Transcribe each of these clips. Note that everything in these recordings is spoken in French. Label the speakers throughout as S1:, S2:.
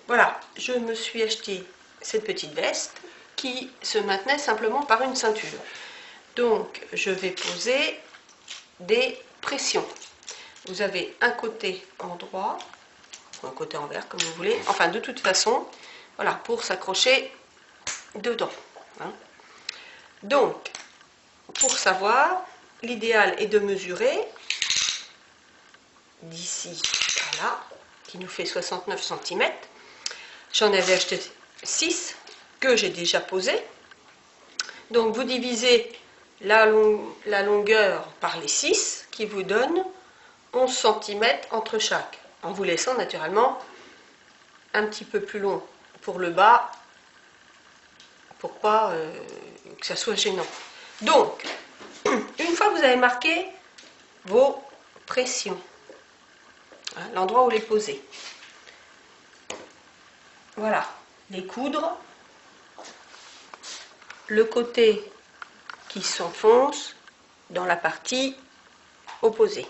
S1: Voilà, je me suis acheté cette petite veste qui se maintenait simplement par une ceinture. Donc je vais poser des pressions. Vous avez un côté endroit, un côté envers comme vous voulez, enfin de toute façon, voilà, pour s'accrocher dedans. Hein. Donc, pour savoir, l'idéal est de mesurer d'ici à là, qui nous fait 69 cm. J'en avais acheté 6 que j'ai déjà posé. Donc vous divisez la longueur par les 6 qui vous donne 11 cm entre chaque, en vous laissant naturellement un petit peu plus long pour le bas pour pas que ça soit gênant. Donc, une fois que vous avez marqué vos pressions, hein, l'endroit où les poser, voilà, les coudre, le côté qui s'enfonce dans la partie opposée.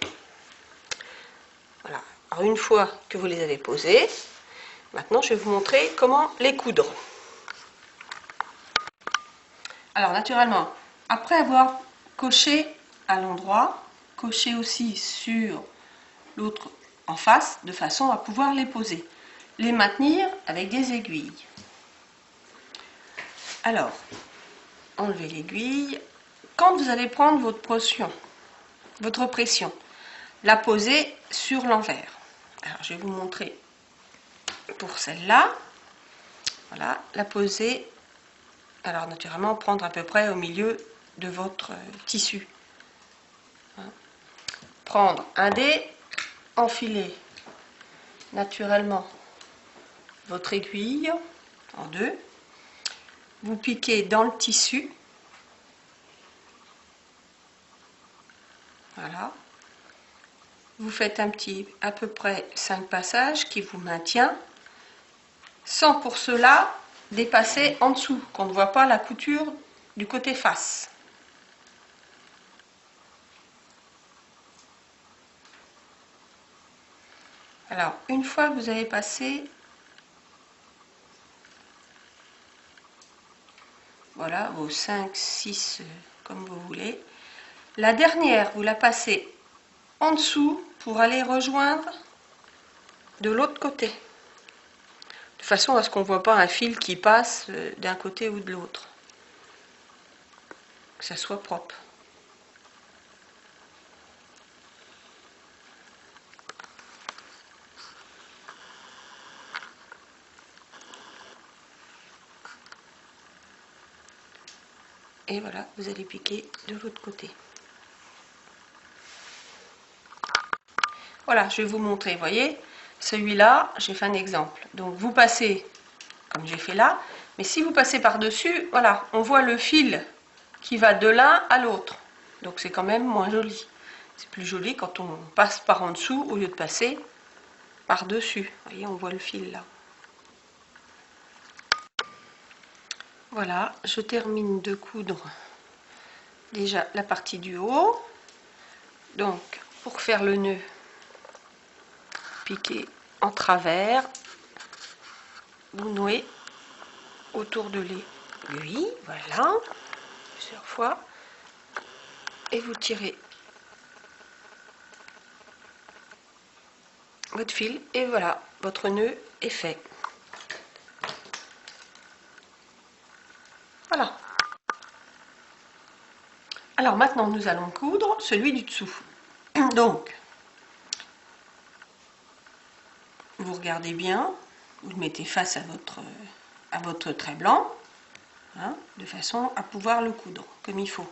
S1: Voilà. Alors une fois que vous les avez posés, maintenant je vais vous montrer comment les coudre. Alors naturellement, après avoir coché à l'endroit, cochez aussi sur l'autre en face, de façon à pouvoir les poser. Les maintenir avec des aiguilles. Alors, enlevez l'aiguille. Quand vous allez prendre votre pression, la poser sur l'envers. Alors, je vais vous montrer pour celle-là. Voilà, la poser. Alors, naturellement, prendre à peu près au milieu de votre tissu. Prendre un dé, enfiler naturellement votre aiguille en deux, vous piquez dans le tissu, voilà, vous faites à peu près 5 passages qui vous maintient, sans pour cela dépasser en dessous, qu'on ne voit pas la couture du côté face. Alors, une fois que vous avez passé, voilà, vos 5, 6, comme vous voulez, la dernière, vous la passez en dessous pour aller rejoindre de l'autre côté. De façon à ce qu'on ne voit pas un fil qui passe d'un côté ou de l'autre. Que ça soit propre. Et voilà, vous allez piquer de l'autre côté. Voilà, je vais vous montrer, vous voyez, celui-là, j'ai fait un exemple. Donc vous passez, comme j'ai fait là, mais si vous passez par-dessus, voilà, on voit le fil qui va de l'un à l'autre. Donc c'est quand même moins joli. C'est plus joli quand on passe par en dessous au lieu de passer par-dessus. Vous voyez, on voit le fil là. Voilà, je termine de coudre déjà la partie du haut. Donc, pour faire le nœud, piquez en travers, vous nouez autour de l'aiguille, voilà, plusieurs fois, et vous tirez votre fil, et voilà, votre nœud est fait. Voilà. Alors maintenant, nous allons coudre celui du dessous. Donc, vous regardez bien, vous le mettez face à votre trait blanc, hein, de façon à pouvoir le coudre comme il faut,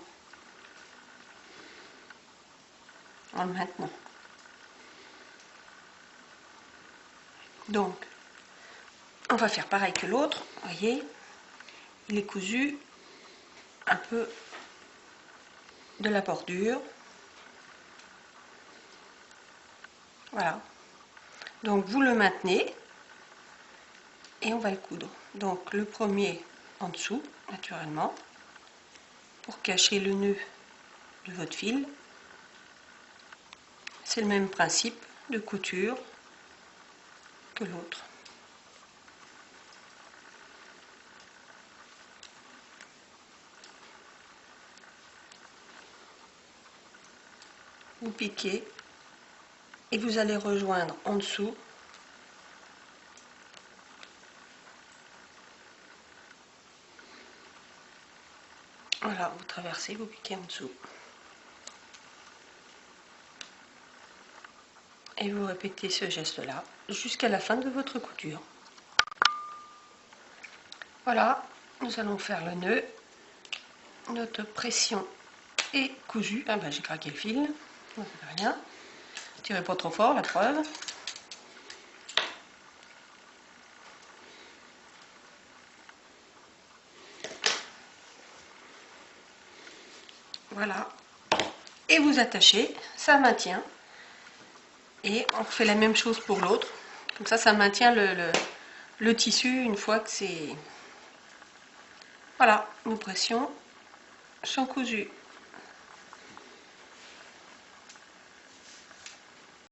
S1: en le maintenant. Donc, on va faire pareil que l'autre, voyez, il est cousu un peu de la bordure. Voilà. Donc vous le maintenez et on va le coudre. Donc le premier en dessous, naturellement, pour cacher le nœud de votre fil. C'est le même principe de couture que l'autre. vous piquez et vous allez rejoindre en dessous. Voilà, vous traversez, vous piquez en dessous. Et vous répétez ce geste-là jusqu'à la fin de votre couture. Voilà, nous allons faire le nœud. Notre pression est cousue. Ah ben j'ai craqué le fil, ça fait rien. Tirez pas trop fort, la preuve. Voilà. Et vous attachez, ça maintient. Et on fait la même chose pour l'autre. Comme ça maintient le tissu une fois que c'est... Voilà, nos pressions sont cousues.